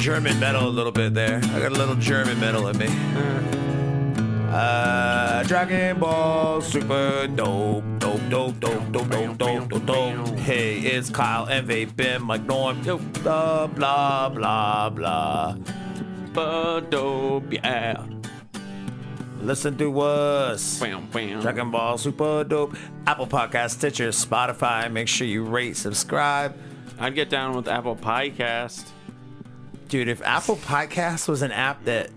German metal a little bit there. I got a little German metal in me. Dragon Ball Super dope. Hey, it's Kyle and Vaping like Norm. Blah, blah, blah, blah. Super dope, yeah. Listen to us. Dragon Ball Super dope. Apple Podcast, Stitcher, Spotify. Make sure you rate, subscribe. I'd get down with Apple Piecast. Dude, if Apple Podcast was an app that...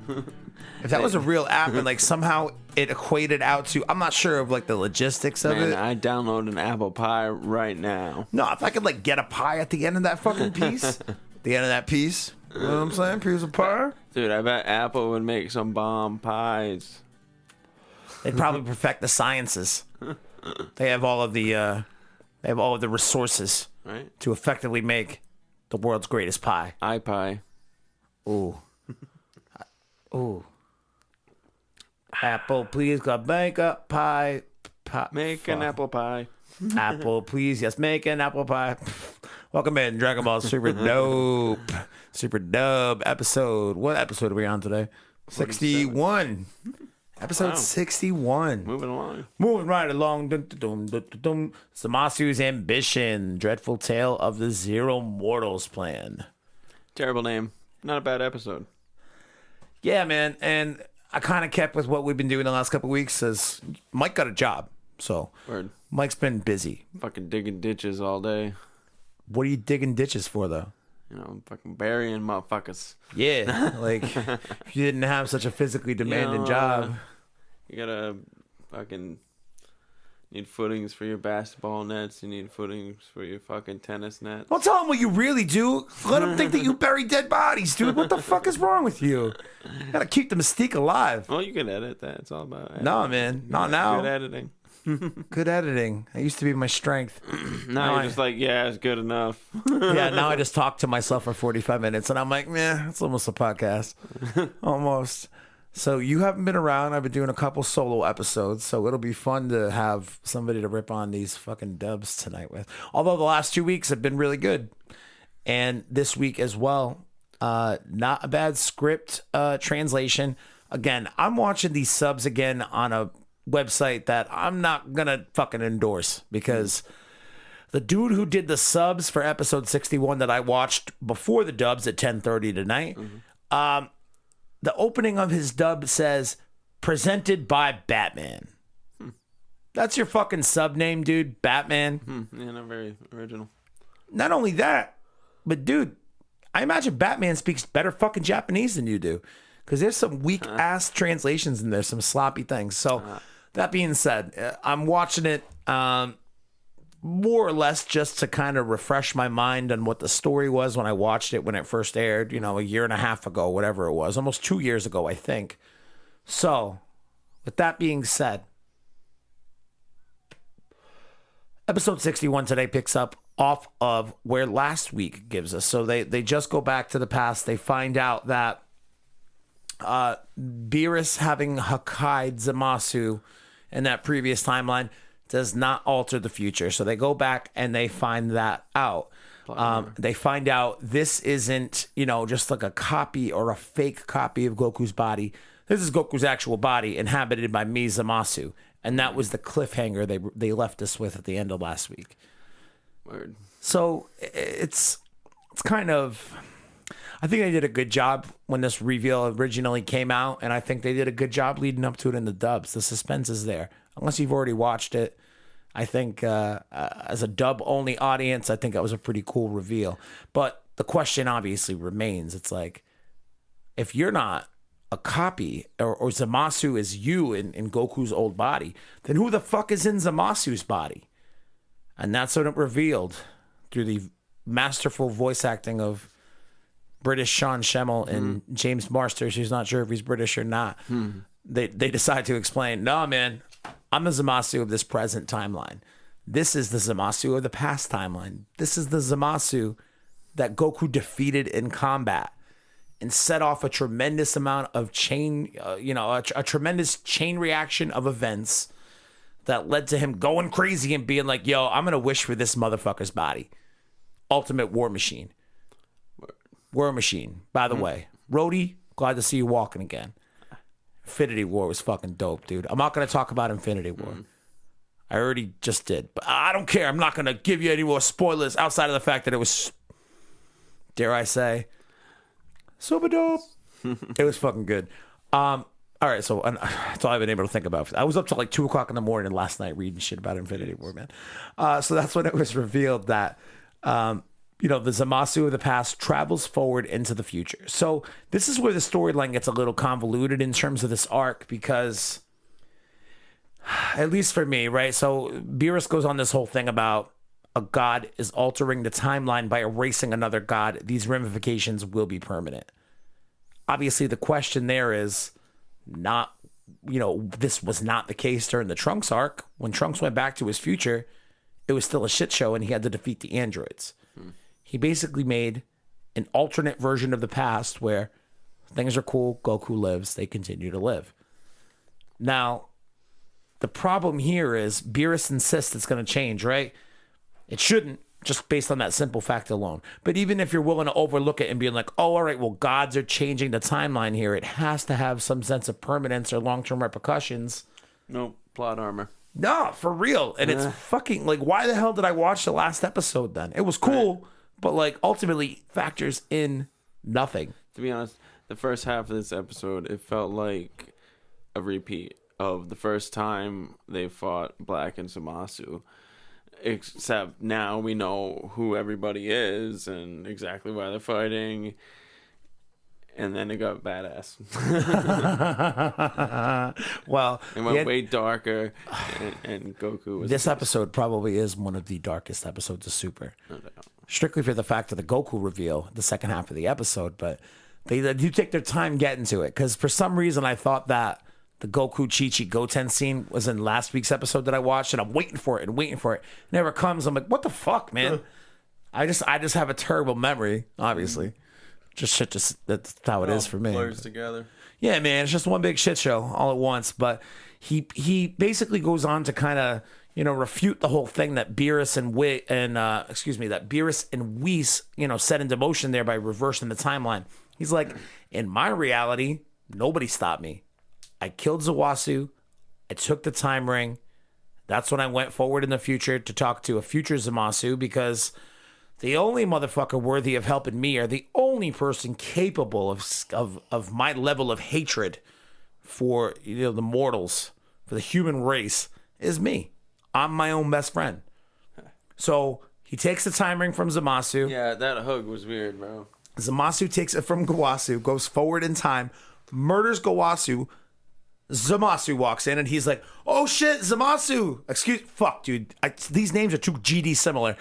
If that was a real app and like somehow it equated out to... I'm not sure of like the logistics of it. I'd download an apple pie right now. No, if I could like get a pie at the end of that fucking piece. The end of that piece. You know what I'm saying? Piece of pie. Dude, I bet Apple would make some bomb pies. They'd probably perfect the sciences. They have all of the resources, right, to effectively make the world's greatest pie. iPie. Ooh. Ooh. Apple, please, God, make a pie. Make an apple pie. Apple, please, yes, make an apple pie. Welcome in, Dragon Ball Super Dope. Super Dub episode. What episode are we on today? 61. Episode 61. Moving along. Moving right along. Zamasu's Ambition. Dreadful Tale of the Zero Mortals Plan. Terrible name. Not a bad episode. Yeah, man. And I kind of kept with what we've been doing the last couple of weeks as Mike got a job. So Word. Mike's been busy. Fucking digging ditches all day. What are you digging ditches for, though? You know, fucking burying motherfuckers. Yeah, like if you didn't have such a physically demanding job. You gotta fucking need footings for your basketball nets. You need footings for your fucking tennis nets. Don't tell them what you really do. Let them think that you bury dead bodies, dude. What the fuck is wrong with you? You gotta keep the mystique alive. Well, you can edit that. It's all about editing. No, man. Not now. Good editing. Good editing. That used to be my strength. Now you're just like, yeah, it's good enough. Yeah, now I just talk to myself for 45 minutes and I'm like, meh, it's almost a podcast. Almost. So you haven't been around. I've been doing a couple solo episodes, so it'll be fun to have somebody to rip on these fucking dubs tonight with. Although the last 2 weeks have been really good. And this week as well, not a bad script translation. Again, I'm watching these subs again on a website that I'm not gonna fucking endorse because the dude who did the subs for episode 61 that I watched before the dubs at 10:30 tonight, the opening of his dub says presented by Batman. That's your fucking sub name, dude. Batman. Yeah, not very original. Not only that, but dude, I imagine Batman speaks better fucking Japanese than you do because there's some weak ass translations in there, some sloppy things. So that being said, I'm watching it more or less just to kind of refresh my mind on what the story was when I watched it when it first aired, you know, a year and a half ago, whatever it was, almost 2 years ago, I think. So, with that being said, episode 61 today picks up off of where last week gives us. So they just go back to the past. They find out that Beerus having Hakkai'd Zamasu in that previous timeline does not alter the future. So they go back and they find that out. They find out this isn't, you know, just like a copy or a fake copy of Goku's body. This is Goku's actual body inhabited by me, Zamasu. And that was the cliffhanger they left us with at the end of last week. Word. So it's kind of... I think they did a good job when this reveal originally came out, and I think they did a good job leading up to it in the dubs. The suspense is there. Unless you've already watched it, I think as a dub-only audience, I think that was a pretty cool reveal. But the question obviously remains. It's like, if you're not a copy, or Zamasu is you in Goku's old body, then who the fuck is in Zamasu's body? And that's what it revealed through the masterful voice acting of British Sean Schemmel and James Marsters, who's not sure if he's British or not. They decide to explain, no, man, I'm the Zamasu of this present timeline. This is the Zamasu of the past timeline. This is the Zamasu that Goku defeated in combat and set off a tremendous amount of chain, a tremendous chain reaction of events that led to him going crazy and being like, yo, I'm going to wish for this motherfucker's body. Ultimate War Machine. War Machine, by the way. Rhodey, glad to see you walking again. Infinity War was fucking dope, dude. I'm not going to talk about Infinity War. I already just did. But I don't care. I'm not going to give you any more spoilers outside of the fact that it was, dare I say, super dope. It was fucking good. All right, so that's all I've been able to think about. I was up till like 2 o'clock in the morning last night reading shit about Infinity War, man. So that's when it was revealed that, the Zamasu of the past travels forward into the future. So this is where the storyline gets a little convoluted in terms of this arc because, at least for me, right? So Beerus goes on this whole thing about a god is altering the timeline by erasing another god. These ramifications will be permanent. Obviously, the question there is not, this was not the case during the Trunks arc. When Trunks went back to his future, it was still a shit show and he had to defeat the androids. He basically made an alternate version of the past where things are cool, Goku lives, they continue to live. Now, the problem here is Beerus insists it's going to change, right? It shouldn't, just based on that simple fact alone. But even if you're willing to overlook it and be like, oh, all right, well, gods are changing the timeline here, it has to have some sense of permanence or long-term repercussions. Nope, plot armor. No, for real. And it's fucking, like, why the hell did I watch the last episode then? It was cool, but, like, ultimately factors in nothing. To be honest, the first half of this episode, it felt like a repeat of the first time they fought Black and Zamasu. Except now we know who everybody is and exactly why they're fighting. And then it got badass. Well, it went way darker, and Goku was... This episode probably is one of the darkest episodes of Super. No doubt. Strictly for the fact of the Goku reveal, the second half of the episode, but they do take their time getting to it, because for some reason I thought that the Goku Chi-Chi Goten scene was in last week's episode that I watched, and I'm waiting for it. Never comes. I'm like, what the fuck, man? I just have a terrible memory, obviously. That's how it is for me. Blurs together. Yeah, man, it's just one big shit show all at once. But he basically goes on to kind of refute the whole thing that Beerus and Whis set into motion there by reversing the timeline. He's like, in my reality, nobody stopped me. I killed Zawasu. I took the time ring. That's when I went forward in the future to talk to a future Zamasu, because the only motherfucker worthy of helping me, or the only person capable of my level of hatred for the mortals, for the human race, is me. I'm my own best friend. So he takes the time ring from Zamasu. Yeah, that hug was weird, bro. Zamasu takes it from Gawasu, goes forward in time, murders Gawasu. Zamasu walks in and he's like, oh shit, Zamasu. Fuck, dude. These names are too GD similar.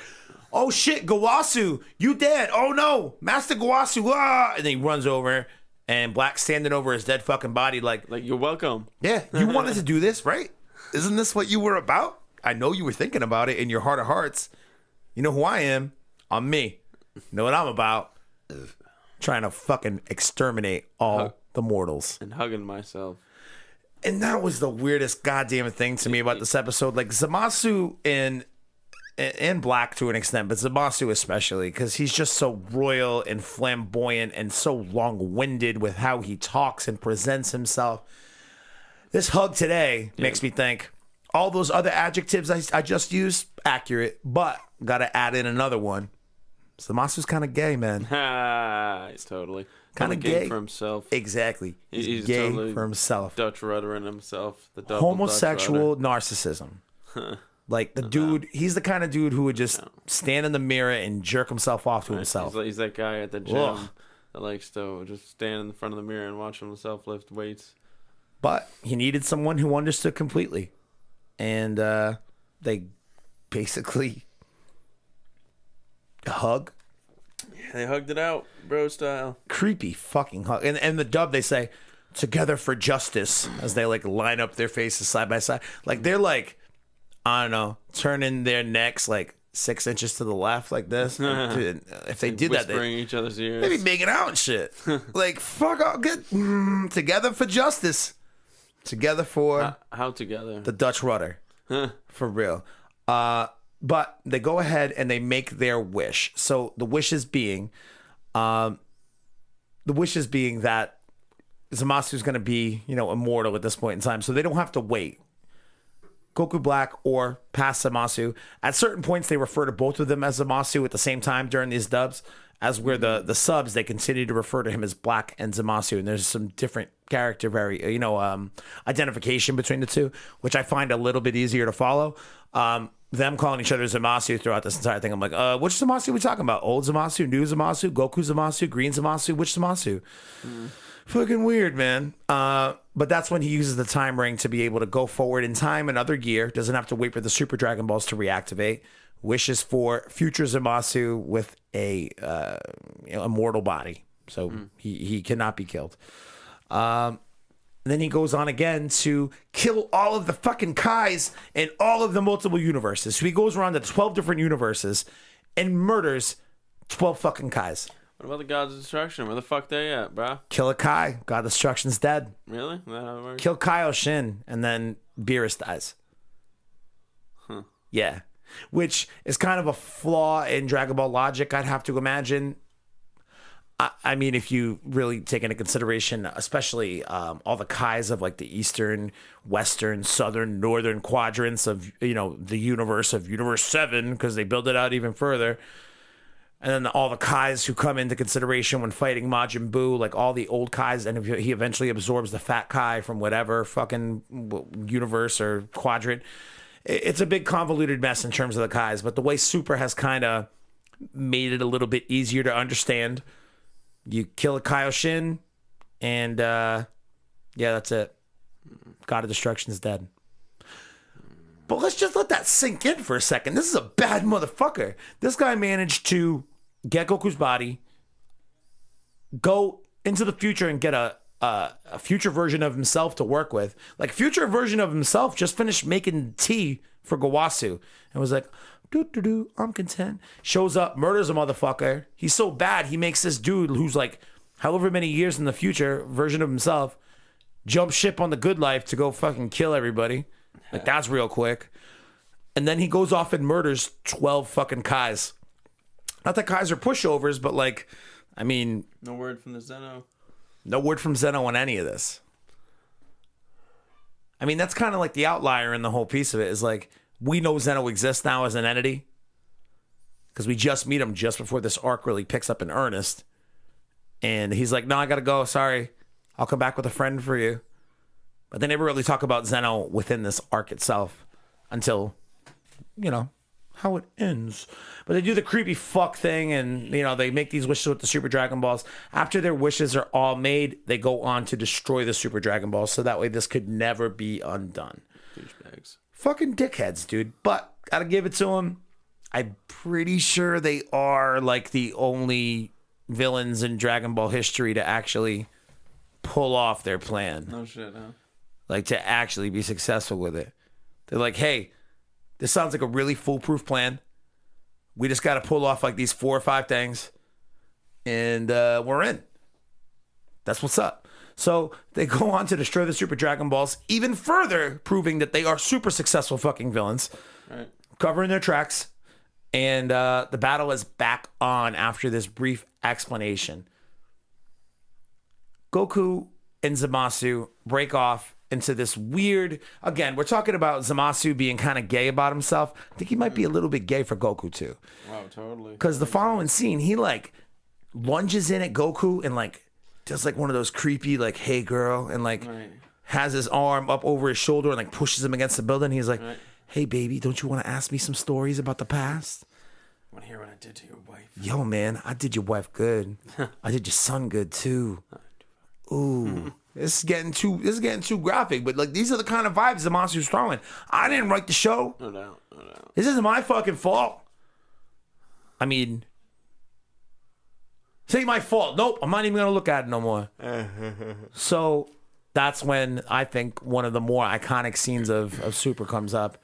Oh shit, Gawasu, you dead. Oh no, Master Gawasu. Ah! And then he runs over, and Black's standing over his dead fucking body like you're welcome. Yeah, you wanted to do this, right? Isn't this what you were about? I know you were thinking about it in your heart of hearts. You know who I am? I'm me. You know what I'm about? Trying to fucking exterminate all the mortals. And hugging myself. And that was the weirdest goddamn thing to me about this episode. Like, Zamasu and Black to an extent, but Zamasu especially, because he's just so royal and flamboyant and so long-winded with how he talks and presents himself. This hug today makes me think, all those other adjectives I just used, accurate, but gotta add in another one. Zamasu's kind of gay, man. He's totally kind of gay for himself. Exactly. He's gay totally for himself. Dutch rudder in himself. The double homosexual narcissism. Like, the dude, he's the kind of dude who would just stand in the mirror and jerk himself off to himself. He's that guy at the gym that likes to just stand in the front of the mirror and watch himself lift weights. But he needed someone who understood completely. And they basically hug. Yeah, they hugged it out, bro style. Creepy fucking hug. And in the dub, they say, together for justice, as they, like, line up their faces side by side. Like, they're, like, I don't know, turning their necks, like, 6 inches to the left, like this. If they did that, they'd each other's ears. They'd be making out and shit. Like, fuck off. Good. Together for justice. Together for... How together? The Dutch rudder. For real. But they go ahead and they make their wish. So the wishes being, the wishes being that Zamasu's going to be, immortal at this point in time. So they don't have to wait. Goku Black or past Zamasu. At certain points, they refer to both of them as Zamasu at the same time during these dubs. As where the subs, they continue to refer to him as Black and Zamasu. And there's some different character identification between the two, which I find a little bit easier to follow. Them calling each other Zamasu throughout this entire thing. I'm like, which Zamasu are we talking about? Old Zamasu, new Zamasu, Goku Zamasu, Green Zamasu, which Zamasu? Fucking weird, man. But that's when he uses the time ring to be able to go forward in time, another gear. Doesn't have to wait for the Super Dragon Balls to reactivate. Wishes for future Zamasu with a immortal body. So he cannot be killed. Then he goes on again to kill all of the fucking Kais in all of the multiple universes. So he goes around to 12 different universes and murders 12 fucking Kais. What about the Gods of Destruction? Where the fuck they at, bro? Kill a Kai. God of Destruction's dead. Really? Is that how it works? Kill Kaioshin, and then Beerus dies. Huh. Yeah. Which is kind of a flaw in Dragon Ball logic, I'd have to imagine. I mean, if you really take into consideration, especially all the Kais of like the eastern, western, southern, northern quadrants of, the universe of Universe 7, because they build it out even further. And then all the Kais who come into consideration when fighting Majin Buu, like all the old Kais, and he eventually absorbs the fat Kai from whatever fucking universe or quadrant. It's a big convoluted mess in terms of the Kais, but the way Super has kind of made it a little bit easier to understand. You kill a Kaioshin, and that's it. God of Destruction is dead. But let's just let that sink in for a second. This is a bad motherfucker. This guy managed to get Goku's body, go into the future and get a future version of himself to work with. Like, future version of himself just finished making tea for Gowasu and was like, I'm content. Shows up, murders a motherfucker. He's so bad, he makes this dude who's like however many years in the future version of himself jump ship on the good life to go fucking kill everybody. Like, that's real quick. And then he goes off and murders 12 fucking Kais. Not that Kais are pushovers, but like, I mean... No word from the Zeno. No word from Zeno on any of this. I mean, that's kind of like the outlier in the whole piece of it, is like, we know Zeno exists now as an entity because we just meet him just before this arc really picks up in earnest. And he's like, no, I got to go. Sorry. I'll come back with a friend for you. But they never really talk about Zeno within this arc itself until, how it ends. But they do the creepy fuck thing, and, they make these wishes with the Super Dragon Balls. After their wishes are all made, they go on to destroy the Super Dragon Balls, so that way this could never be undone. Douchebags. Fucking dickheads, dude. But gotta give it to them. I'm pretty sure they are like the only villains in Dragon Ball history to actually pull off their plan. No shit, huh? Like, to actually be successful with it. They're like, hey, this sounds like a really foolproof plan. We just got to pull off like these 4 or 5 things, and we're in. That's what's up. So they go on to destroy the Super Dragon Balls, even further proving that they are super successful fucking villains. Right. Covering their tracks. And the battle is back on after this brief explanation. Goku and Zamasu break off into this weird... Again, we're talking about Zamasu being kind of gay about himself. I think he might be a little bit gay for Goku, too. Wow, totally. Because the following scene, he, like, lunges in at Goku and, like, does, like, one of those creepy, like, hey, girl, and, like, has his arm up over his shoulder and, like, pushes him against the building. He's like, hey, baby, don't you want to ask me some stories about the past? Want to hear what I did to your wife? Yo, man, I did your wife good. I did your son good, too. Ooh. This is getting too graphic, but like, these are the kind of vibes Zamasu's throwing. I didn't write the show. No doubt, no doubt. This isn't my fucking fault. I mean, it's ain't my fault. Nope, I'm not even gonna look at it no more. So that's when I think one of the more iconic scenes of Super comes up.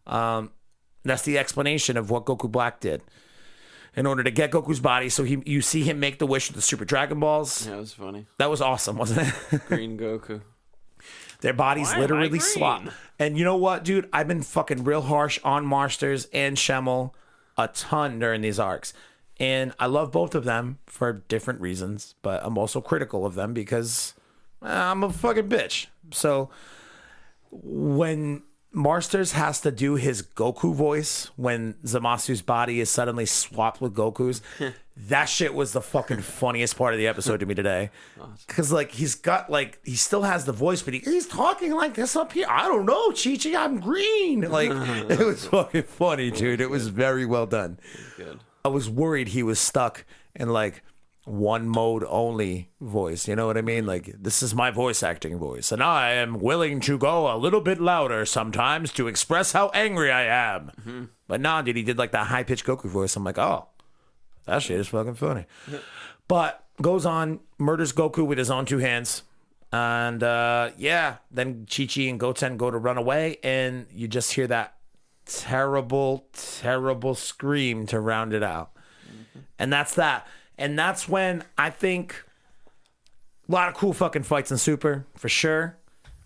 That's the explanation of what Goku Black did in order to get Goku's body. So you see him make the wish with the Super Dragon Balls. Yeah, it was funny. That was awesome, wasn't it? Green Goku. Their bodies literally swap. And you know what, dude? I've been fucking real harsh on Marsters and Schemmel a ton during these arcs. And I love both of them for different reasons, but I'm also critical of them because I'm a fucking bitch. So when Marsters has to do his Goku voice when Zamasu's body is suddenly swapped with Goku's, that shit was the fucking funniest part of the episode to me today. Because, like, he still has the voice, but he's talking like this up here. I don't know, Chi-Chi, I'm green. Like, it was fucking funny, dude. It was very well done. Good. I was worried he was stuck in, like, one mode only voice, you know what I mean? Like, this is my voice acting voice, and I am willing to go a little bit louder sometimes to express how angry I am. But nah, dude, he did like that high-pitched Goku voice. I'm like, oh, that shit is fucking funny. But goes on, murders Goku with his own two hands, and then Chi-Chi and Goten go to run away, and you just hear that terrible scream to round it out. And that's that. And that's when I think a lot of cool fucking fights in Super, for sure.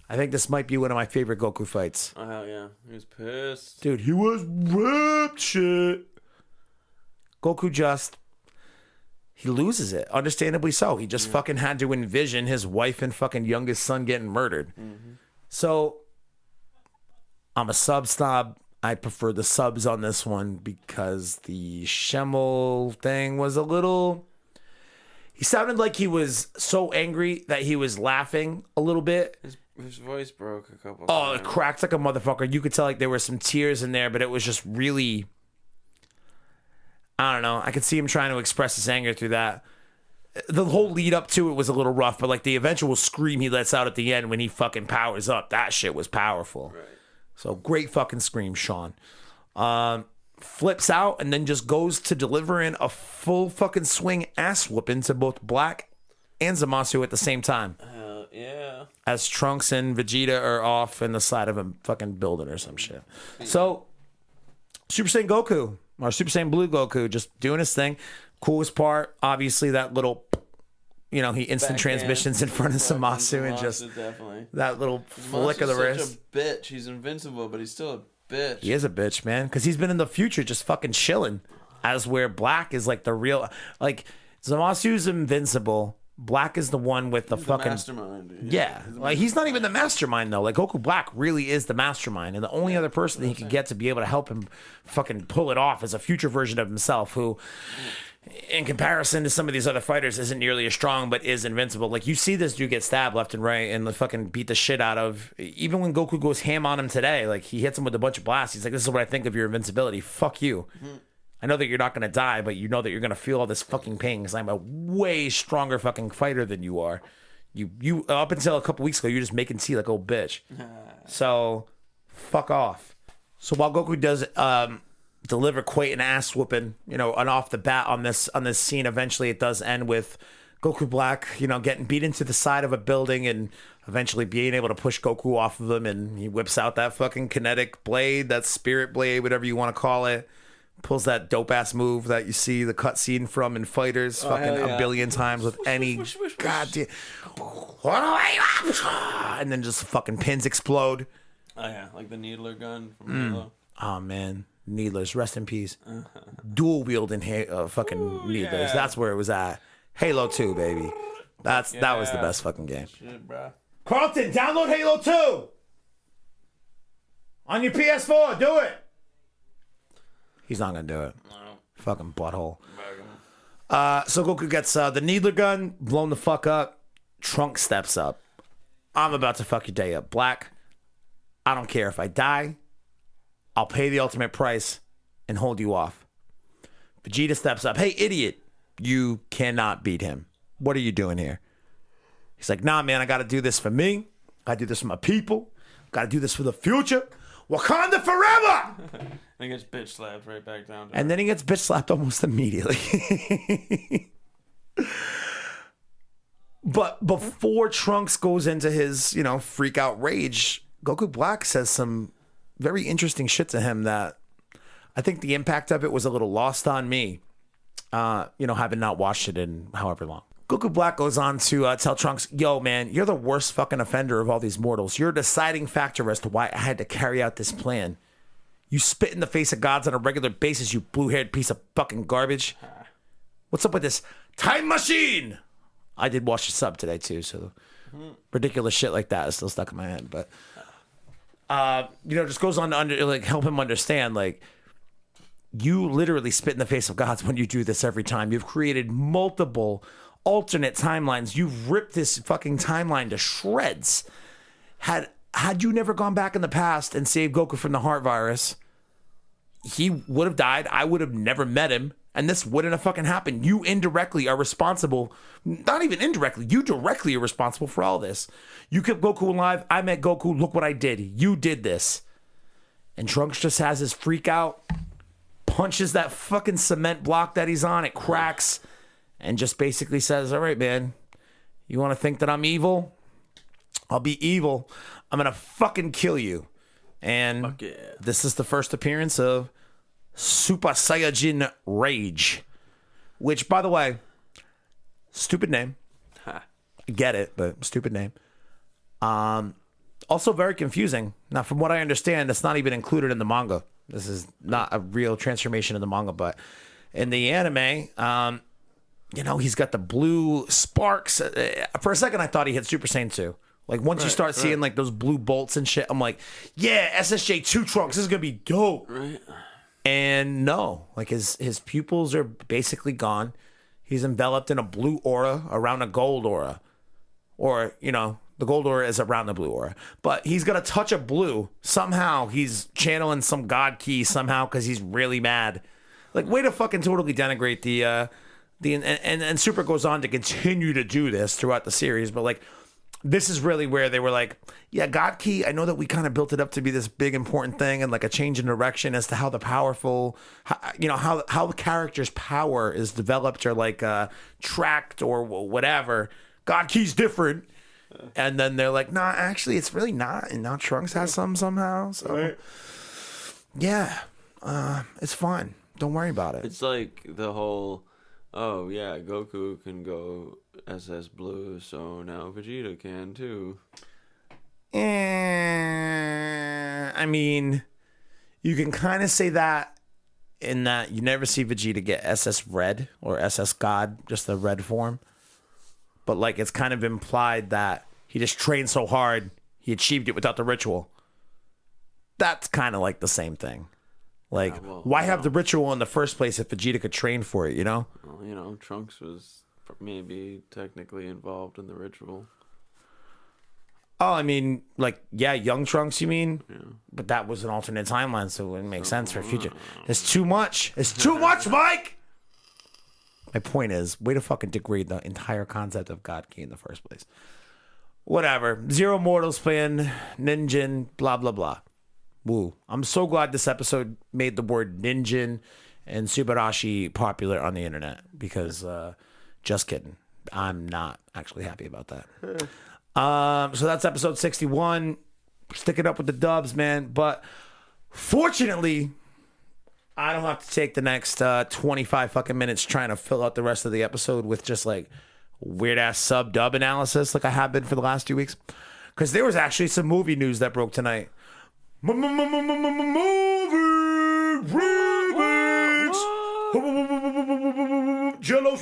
I think this might be one of my favorite Goku fights. Oh, hell yeah. He was pissed. Dude, he was ripped shit. Goku he loses it. Understandably so. He just fucking had to envision his wife and fucking youngest son getting murdered. So, I'm a sub snob. I prefer the subs on this one because the Schemmel thing was a little... He sounded like he was so angry that he was laughing a little bit. His voice broke a couple times. It cracked like a motherfucker. You could tell like there were some tears in there, but it was just really... I don't know. I could see him trying to express his anger through that. The whole lead up to it was a little rough, but like the eventual scream he lets out at the end when he fucking powers up, that shit was powerful. Right. So great fucking scream, Sean. Flips out and then just goes to delivering a full fucking swing ass whooping to both Black and Zamasu at the same time. Yeah. As Trunks and Vegeta are off in the side of a fucking building or some shit. So, Super Saiyan Goku, or Super Saiyan Blue Goku, just doing his thing. Coolest part, obviously, that little... he instant transmissions in front of Zamasu and just definitely. That little flick of the wrist. Such a bitch. He's invincible, but he's still a bitch. He is a bitch, man, because he's been in the future just fucking chilling. As where Black is like the real, like Zamasu's invincible. Black is the one with the fucking mastermind. Dude. Yeah, like he's not even the mastermind though. Like Goku Black really is the mastermind, and the only other person that he could get to be able to help him fucking pull it off is a future version of himself who. In comparison to some of these other fighters, isn't nearly as strong, but is invincible. Like, you see this dude get stabbed left and right and fucking beat the shit out of... Even when Goku goes ham on him today, like, he hits him with a bunch of blasts. He's like, this is what I think of your invincibility. Fuck you. I know that you're not going to die, but you know that you're going to feel all this fucking pain because I'm a way stronger fucking fighter than you are. You up until a couple weeks ago, you're just making tea like old bitch. So, fuck off. So, while Goku does... deliver quite an ass whooping, and off the bat on this scene. Eventually, it does end with Goku Black, getting beat into the side of a building and eventually being able to push Goku off of him. And he whips out that fucking kinetic blade, that spirit blade, whatever you want to call it. Pulls that dope ass move that you see the cutscene from in Fighters a billion times with any goddamn. And then just fucking pins explode. Oh yeah, like the Needler gun from Halo. Oh man. Needlers, rest in peace. Dual wielding fucking Needlers. Yeah. That's where it was at. Halo 2, baby. That was the best fucking game. Shit, bro. Carlton, download Halo 2 on your PS4. Do it. He's not gonna do it. No. Fucking butthole. So Goku gets the Needler gun blown the fuck up. Trunks steps up. I'm about to fuck your day up, Black. I don't care if I die. I'll pay the ultimate price and hold you off. Vegeta steps up. Hey, idiot. You cannot beat him. What are you doing here? He's like, nah, man, I got to do this for me. I do this for my people. Got to do this for the future. Wakanda forever! And he gets bitch slapped right back down. And then he gets bitch slapped almost immediately. But before Trunks goes into his, freak out rage, Goku Black says some very interesting shit to him that I think the impact of it was a little lost on me, having not watched it in however long. Goku Black goes on to tell Trunks, yo, man, you're the worst fucking offender of all these mortals. You're a deciding factor as to why I had to carry out this plan. You spit in the face of gods on a regular basis, you blue-haired piece of fucking garbage. What's up with this time machine? I did watch the sub today too, so ridiculous shit like that is still stuck in my head. But just goes on to help him understand, you literally spit in the face of gods when you do this every time. You've created multiple alternate timelines. You've ripped this fucking timeline to shreds. Had you never gone back in the past and saved Goku from the heart virus, he would have died. I would have never met him. And this wouldn't have fucking happened. You indirectly are responsible. Not even indirectly. You directly are responsible for all this. You kept Goku alive. I met Goku. Look what I did. You did this. And Trunks just has his freak out. Punches that fucking cement block that he's on. It cracks. And just basically says, all right, man. You want to think that I'm evil? I'll be evil. I'm going to fucking kill you. And this is the first appearance of Super Saiyajin Rage, which, by the way, stupid name. I get it, but stupid name. Also very confusing. Now, from what I understand, it's not even included in the manga. This is not a real transformation in the manga, but in the anime, he's got the blue sparks. For a second, I thought he hit Super Saiyan 2. Once you start seeing those blue bolts and shit, I'm like, yeah, SSJ2 Trunks, this is gonna be dope. Right. And no, his pupils are basically gone. He's enveloped in a blue aura around a gold aura. Or, the gold aura is around the blue aura. But he's got a touch of blue. Somehow he's channeling some god key somehow because he's really mad. Way to fucking totally denigrate and Super goes on to continue to do this throughout the series. But this is really where they were yeah, God Key, I know that we kind of built it up to be this big important thing and a change in direction as to how the powerful, how the character's power is developed or tracked or whatever. God Key's different. And then they're nah, actually, it's really not. And now Trunks has some somehow. So, yeah, it's fine. Don't worry about it. It's the whole, oh, yeah, Goku can go SS Blue, so now Vegeta can too. I mean, you can kind of say that in that you never see Vegeta get SS Red or SS God, just the red form. But it's kind of implied that he just trained so hard, he achieved it without the ritual. That's kind of the same thing. Why have the ritual in the first place if Vegeta could train for it, Well, Trunks was maybe technically involved in the ritual. Oh, I mean, young Trunks, you mean? Yeah. But that was an alternate timeline, so it wouldn't make sense for future. It's too much. It's too much, Mike! My point is, way to fucking degrade the entire concept of God Key in the first place. Whatever. Zero Mortals playing Ninjin, blah, blah, blah. Woo. I'm so glad this episode made the word Ninjin and Subarashi popular on the internet because, just kidding. I'm not actually happy about that. So that's episode 61. Stick it up with the dubs, man. But fortunately, I don't have to take the next 25 fucking minutes trying to fill out the rest of the episode with just weird ass sub dub analysis like I have been for the last 2 weeks. Because there was actually some movie news that broke tonight. Movie remix. Jello.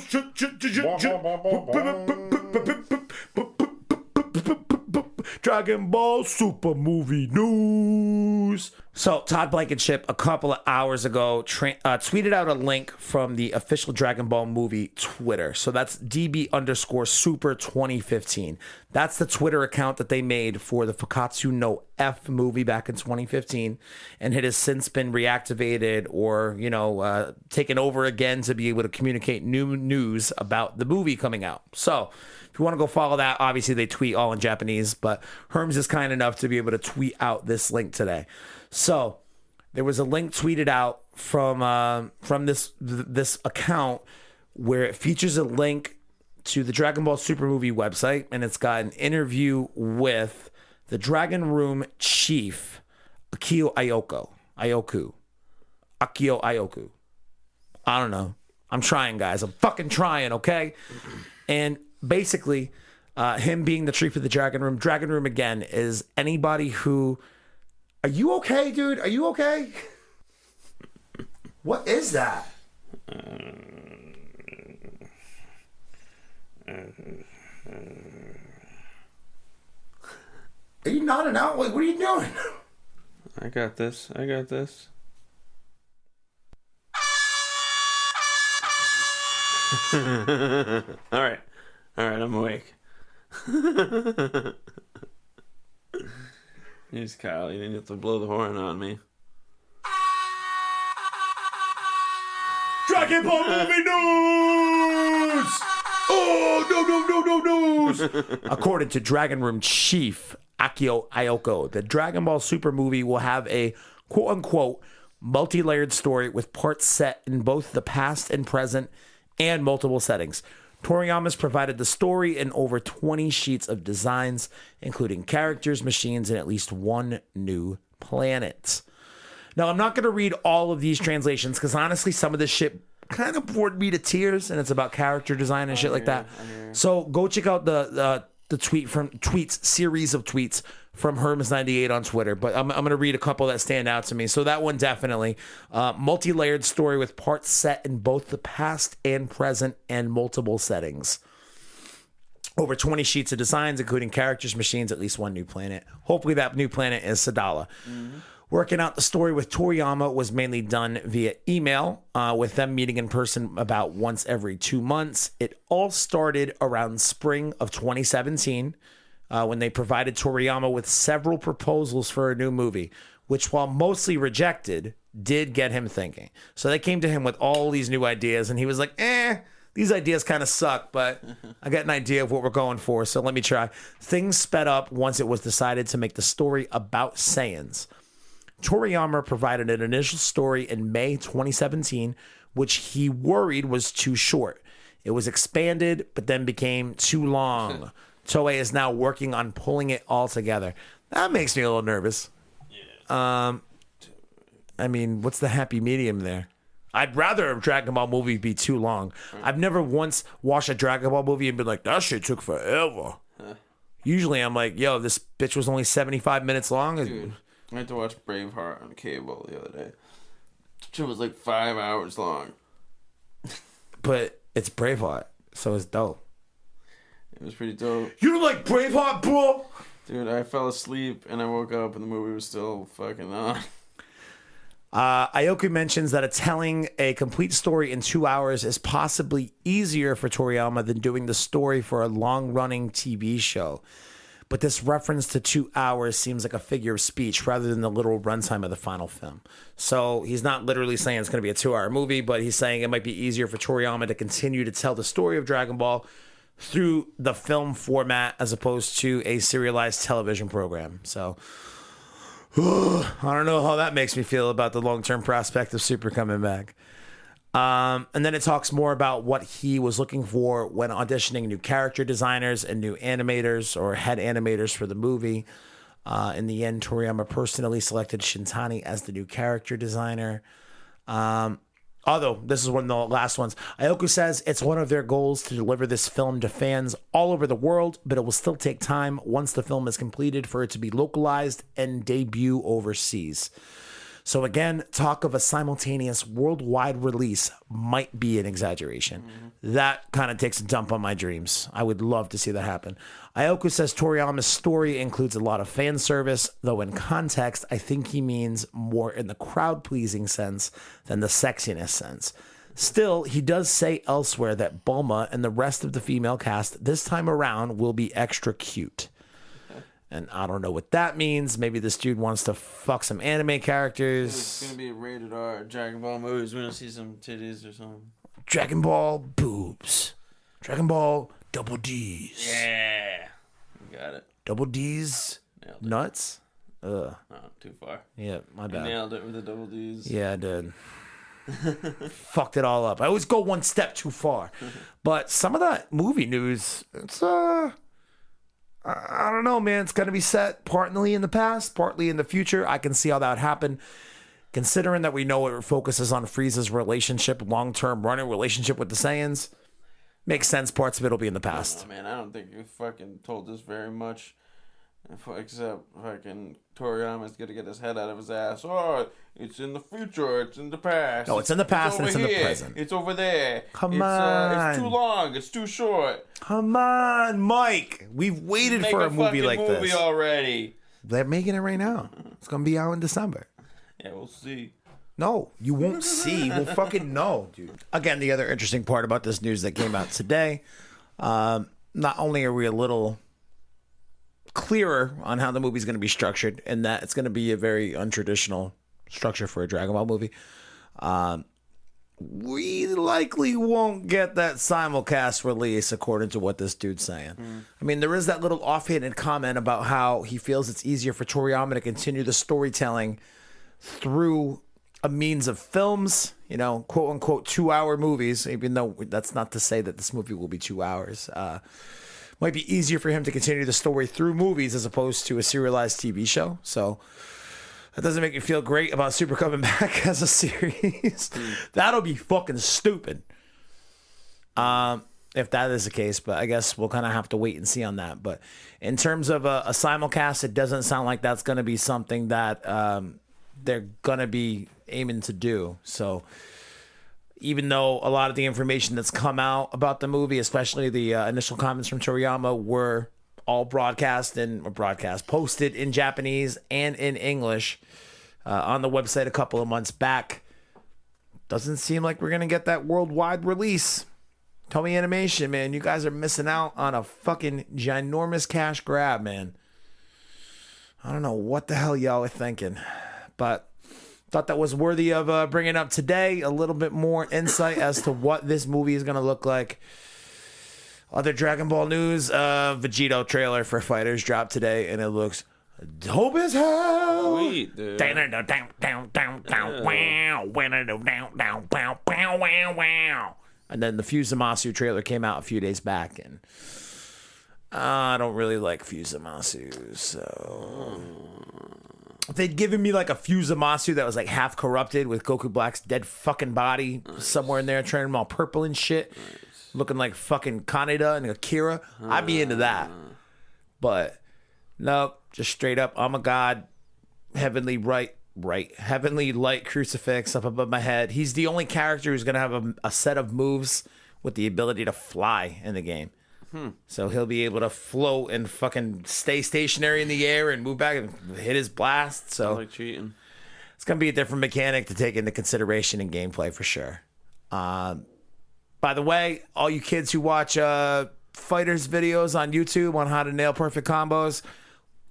Dragon Ball Super movie news. So Todd Blankenship a couple of hours ago tweeted out a link from the official Dragon Ball movie Twitter. So that's DB_Super 2015. That's the Twitter account that they made for the Fukkatsu no F movie back in 2015. And it has since been reactivated or, taken over again to be able to communicate new news about the movie coming out. So if you want to go follow that, obviously they tweet all in Japanese, but Herms is kind enough to be able to tweet out this link today. So there was a link tweeted out from this account where it features a link to the Dragon Ball Super movie website, and it's got an interview with the Dragon Room chief, Akio Ioku. I don't know. I'm trying, guys. I'm fucking trying, okay? And basically, him being the chief of the Dragon Room. Dragon Room, again, is anybody who... Are you okay, dude? Are you okay? What is that? Are you nodding out? What are you doing? I got this. All right, I'm awake. Here's Kyle. You didn't have to blow the horn on me. Dragon Ball movie news! Oh, no news! According to Dragon Room Chief Akio Ayoko, the Dragon Ball Super movie will have a quote-unquote multi-layered story with parts set in both the past and present and multiple settings. Toriyama's provided the story in over 20 sheets of designs, including characters, machines, and at least one new planet. Now, I'm not going to read all of these translations because honestly, some of this shit kind of bored me to tears, and it's about character design and shit like that. So go check out the series of tweets from Herms98 on Twitter. But I'm going to read a couple that stand out to me. So that one definitely. Multi-layered story with parts set in both the past and present and multiple settings. Over 20 sheets of designs, including characters, machines, at least one new planet. Hopefully that new planet is Sadala. Mm-hmm. Working out the story with Toriyama was mainly done via email, with them meeting in person about once every 2 months. It all started around spring of 2017, when they provided Toriyama with several proposals for a new movie, which, while mostly rejected, did get him thinking. So they came to him with all these new ideas, and he was like, these ideas kind of suck, but I got an idea of what we're going for, so let me try. Things sped up once it was decided to make the story about Saiyans. Toriyama provided an initial story in May 2017, which he worried was too short. It was expanded, but then became too long. Toei is now working on pulling it all together. That makes me a little nervous. Yeah. I mean, what's the happy medium there? I'd rather a Dragon Ball movie be too long. I've never once watched a Dragon Ball movie and been like, that shit took forever. Usually I'm like, yo, this bitch was only 75 minutes long. Dude. I had to watch Braveheart on cable the other day. It was like 5 hours long. But it's Braveheart, so it's dope. It was pretty dope. You don't like Braveheart, bro? Dude, I fell asleep and I woke up and the movie was still fucking on. Aoki mentions that telling a complete story in 2 hours is possibly easier for Toriyama than doing the story for a long-running TV show. But this reference to 2 hours seems like a figure of speech rather than the literal runtime of the final film. So he's not literally saying it's going to be a 2-hour movie, but he's saying it might be easier for Toriyama to continue to tell the story of Dragon Ball through the film format as opposed to a serialized television program. So I don't know how that makes me feel about the long-term prospect of Super coming back. And then it talks more about what he was looking for when auditioning new character designers and new animators or head animators for the movie. In the end, Toriyama personally selected Shintani as the new character designer. Although this is one of the last ones. Aoku says it's one of their goals to deliver this film to fans all over the world, but it will still take time once the film is completed for it to be localized and debut overseas. So again, talk of a simultaneous worldwide release might be an exaggeration. Mm-hmm. That kind of takes a dump on my dreams. I would love to see that happen. Aoku says Toriyama's story includes a lot of fan service, though in context, I think he means more in the crowd-pleasing sense than the sexiness sense. Still, he does say elsewhere that Bulma and the rest of the female cast this time around will be extra cute. And I don't know what that means. Maybe this dude wants to fuck some anime characters. It's going to be a rated R Dragon Ball movie. We're going to see some titties or something. Dragon Ball boobs. Dragon Ball double D's. Yeah. You got it. Double D's nuts? Oh, too far. Yeah, my bad. You nailed it with the double D's. Yeah, I did. Fucked it all up. I always go one step too far. But some of that movie news, it's I don't know, man. It's going to be set partly in the past, partly in the future. I can see how that would happen. Considering that we know it focuses on Frieza's relationship, long-term running relationship with the Saiyans, makes sense. Parts of it will be in the past. Oh, man, I don't think you fucking told us very much. Except fucking Toriyama's gonna get his head out of his ass. Oh, it's in the future. It's in the past. No, it's in the past and over it's in the here. present. It's over there. Come on. It's too long. It's too short. Come on, Mike. We've waited Make for a movie like movie this. already. They're making it right now. It's gonna be out in December. Yeah, we'll see. No, you won't see. We'll fucking know, dude. Again, the other interesting part about this news that came out today, not only are we a little clearer on how the movie's going to be structured and that it's going to be a very untraditional structure for a Dragon Ball movie, we likely won't get that simulcast release according to what this dude's saying. I mean, there is that little offhanded comment about how he feels it's easier for Toriyama to continue the storytelling through a means of films, you know, quote unquote 2-hour movies, even though that's not to say that this movie will be 2 hours. Might be easier for him to continue the story through movies as opposed to a serialized TV show. So that doesn't make me feel great about Super coming back as a series. That'll be fucking stupid. If that is the case, but I guess we'll kind of have to wait and see on that. But in terms of a simulcast, it doesn't sound like that's going to be something that they're going to be aiming to do. So even though a lot of the information that's come out about the movie, especially the initial comments from Toriyama, were all posted in Japanese and in English on the website a couple of months back, doesn't seem like we're going to get that worldwide release. Toei Animation, man, you guys are missing out on a fucking ginormous cash grab, man. I don't know what the hell y'all are thinking, but thought that was worthy of bringing up today. A little bit more insight as to what this movie is going to look like. Other Dragon Ball news, Vegito trailer for Fighters dropped today, and it looks dope as hell. Sweet, dude. And then the Fusamasu trailer came out a few days back, and I don't really like Fusamasu, so if they'd given me like a Fusamasu that was like half corrupted with Goku Black's dead fucking body somewhere in there, turning him all purple and shit, looking like fucking Kaneda and Akira, I'd be into that. But nope, just straight up, I'm a god, heavenly heavenly light crucifix up above my head. He's the only character who's gonna have a set of moves with the ability to fly in the game. So he'll be able to float and fucking stay stationary in the air and move back and hit his blast. So I like cheating. It's gonna be a different mechanic to take into consideration in gameplay for sure. By the way, all you kids who watch fighters videos on YouTube on how to nail perfect combos,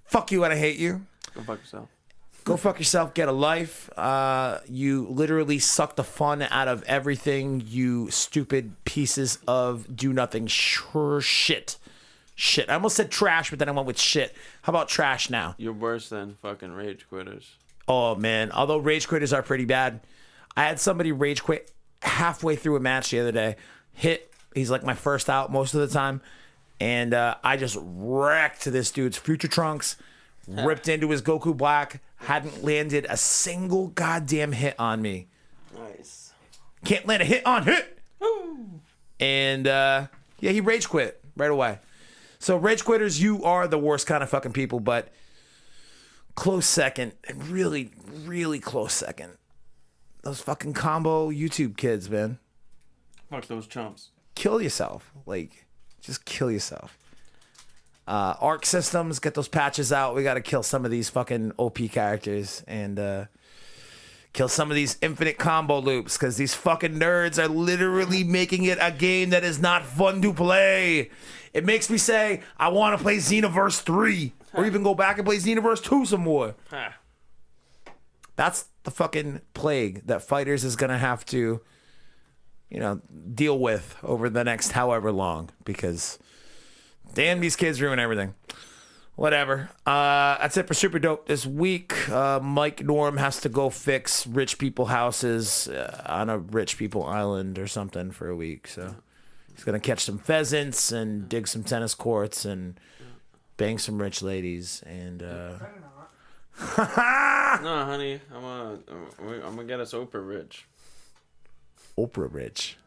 fuck you and I hate you. Go fuck yourself. Go fuck yourself, get a life. You literally suck the fun out of everything, you stupid pieces of do nothing shit. I almost said trash, but then I went with shit. How about trash now? You're worse than fucking rage quitters. Oh, man. Although rage quitters are pretty bad. I had somebody rage quit halfway through a match the other day. He's like my first out most of the time. And I just wrecked this dude's Future Trunks. Ripped into his Goku Black, hadn't landed a single goddamn hit on me. Nice. Can't land a hit on hit. And he rage quit right away. So rage quitters, you are the worst kind of fucking people, but close second, and really, really close second. Those fucking combo YouTube kids, man. Fuck those chumps. Kill yourself. Like, just kill yourself. Arc systems, get those patches out. We got to kill some of these fucking OP characters and kill some of these infinite combo loops because these fucking nerds are literally making it a game that is not fun to play. It makes me say, I want to play Xenoverse 3 or even go back and play Xenoverse 2 some more. That's the fucking plague that Fighters is going to have to, deal with over the next however long because... damn, these kids ruin everything. Whatever. That's it for Super Dope this week. Mike Norm has to go fix rich people houses on a rich people island or something for a week. So he's going to catch some pheasants and dig some tennis courts and bang some rich ladies. And No, honey, I'm gonna get us Oprah rich. Oprah rich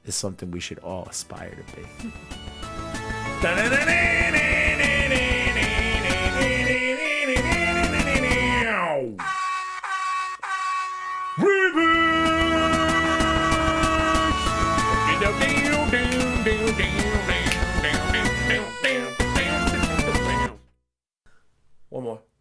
is something we should all aspire to be. Da-da-da-da-da-da-da-da-da. One more.